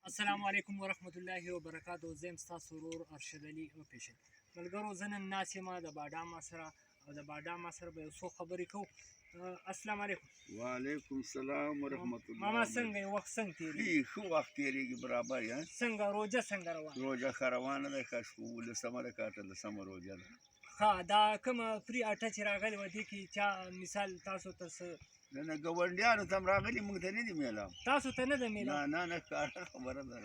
السلام علیکم ورحمت الله وبرکاتو. زه یم ستاسو ورور ارشد علي اوفیشل. ملګرو زه نن ناست یم د باډاما سره او د باډاما سره به یو څو خبرې کوو. السلام علیکم. وعلیکم السلام ورحمت الله. ماما څنګه یې؟ وخت څنګه تېرېږي؟ ښه وخت تېرېږي برابر یا څنګه روژه څنګه روانه؟ روژه ښه روانه ده. ښه 15مه ده که 18مه روژه ده. ښه دا کومه فري اټه چې راغلې وه دې کې چا مثال تاسو ته څه نه ګاونډیانو ته هم راغلي، موږ ته نه دي میلاو. تاسو ته نه ده میلاو؟ نه ښکاره خبره ده.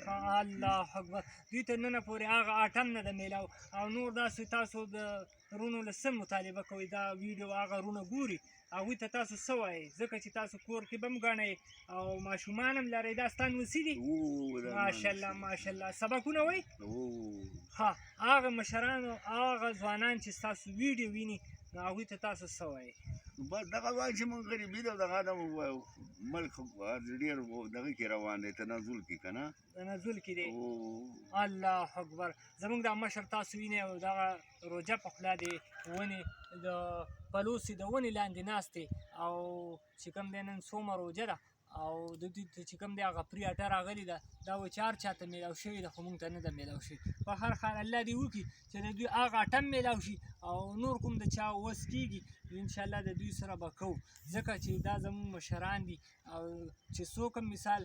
الله اکبر. دوی ته نن پورې هغه اټم نه ده میلاو او نور داسې تاسو د رونو له څه مطالبه کوئ؟ دا ویډیو هغه رونه ګوري هغوی ته تاسو څه وایئ؟ ځکه چې تاسو کور کې به هم ګڼئ او ماشومان هم لرئ. دا ستا نوسي دي؟ ماشاءالله ماشاءالله. سبقونه وایي؟ ښه هغه مشرانو هغه ځوانان چې ستاسو ویډیو ویني نو هغوی ته تاسو څه وایئ؟ بس دغه وایي چې موږ غریبي ده او دغه د ملک ډېر دغه کې روان دی، تنزل کې که نه تنزل کې دی. الله اکبر. زموږ دا مشر تاسو وینئ او دغه روژه په خوله دی ونې د پلوسې د ونې لاندې ناست دی او چې کوم دی نن څومه روژه ده او د دوی ته چې کوم دی هغه پرې اټه راغلې ده دا وایي چې هر چا ته میلاو شوې ده خو موږ ته نه ده میلاو شوې. په هر حال الله دې وکړي چې د دوی هغه اټه هم میلاو شي او نور کوم د چا وس کېږي انشاءالله د دوی سره به کوو، ځکه چې دا زموږ مشران دي او چې څوک هم مثال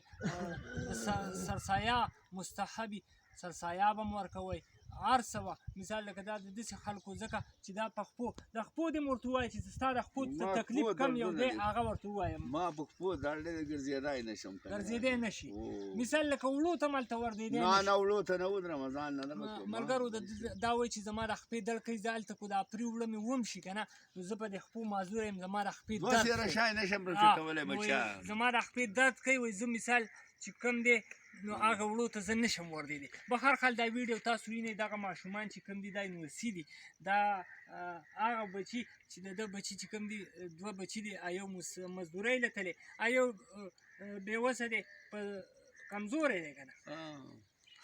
سرسایه مستحبي سرسایه به م ورکوئ هر څه وه مثال لکه دا د داسې خلکو ځکه چې دا په خپو د خپو دې م ورته ووایه چې ستا د خپو تکلیف کم یو دی هغه ورته ووایم. ما په خپو دړلې ده ګرځېدی نه شم ګرځېدی نه شي مثال لکه وړو ته هم هلته ورځېدی نه وړو ته نه ودرم ځان نه ملګرو دا وایي چې زما د خپې درد کوي زه هلته کو دا پرې وړه مې وم شي که نه نو زه په د خپو معذوره یم زما د خپې درد شای نه شم رسېدلی بچا زما د خپې درد کوي وایي زه مثال چې کوم دی نو هغه وړو ته زه نشم ورځېدی. په هر حال دا ویډیو تاسو وینئ دغه ماشومان چې کوم دي دا یونیورسي دي دا هغه بچي چې د ده بچي چې کوم دي دوه بچي دي یو مزدورۍ له تللی یو بېوسه دی په کمزوری دی که نه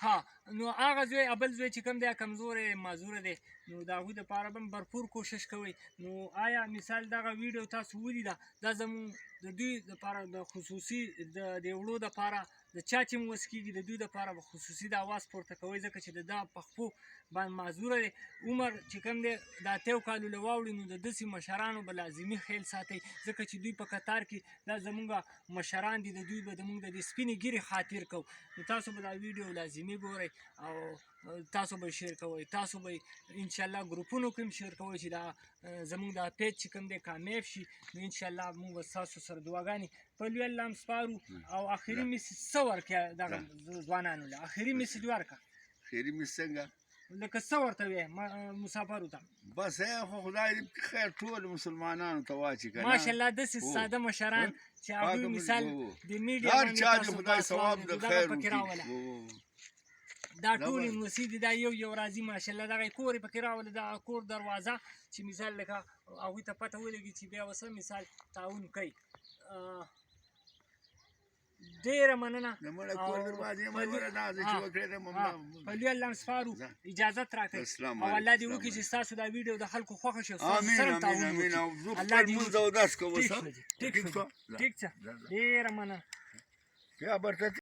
ها نو هغه زوی بل زوی چې کوم دی کمزوری معذوره دی نو د هغوی دپاره به هم بھرپور کوشش کوئ. نو آیا مثال دغه ویډیو تاسو ولیده دا زموږ د دوی دپاره د خصوصي د وړو دپاره د چا چې م وس کېږي د دوی دپاره به خصوصي د اواز پورته کوئ ځکه چې د ده په خپو باندې معذوره دی عمر چې کوم دی د 8 کالو له واوړي نو د داسې مشرانو به لازمي خیال ساتئ ځکه چې دوی په قطار کې دا زموږ مشران دي د دوی به زموږ د دې سپینې ګیرې خاطر کوو. نو تاسو به دا ویډیو لازمي ګورئ او تاسو به شیر کوئ، تاسو به انشاءالله ګروپونو کې هم شیر کوئ چې دا زموږ دا پیج چې کوم دی کامیاب شي نو انشاءالله موږ به ستاسو سره دعاګانې په لوی الله هم سپارو. او آخري میسج څه ورکړه دغه ځوانانو له آخري میسج ورکړه؟ خیري میسج څنګه لکه څه ورته وایې مسافرو ته؟ بس خو خدای دې خیر ټول مسلمانانو ته واچي که نه ماشاءالله داسې ساده مشران چې هغوی مثال د میډیا هر چا دې خدای ثواب د خیر وکړي. دا ټول یونیورسي دي دا یو راځي ماشاءالله دغه یې کور یې پکې راوله د کور دروازه چې مثال لکه هغوی ته پته ولګي چې بیا به څه مثال تعاون کوي. ډېره مننه په لوی الله هم سپارو اجازت راکړئ او الله دې وکړي چې ستاسو دا ویډیو د خلکو خوښه شي سره تعاون وکړي. الله دې وکړي. ټیک ښه ډېره مننه.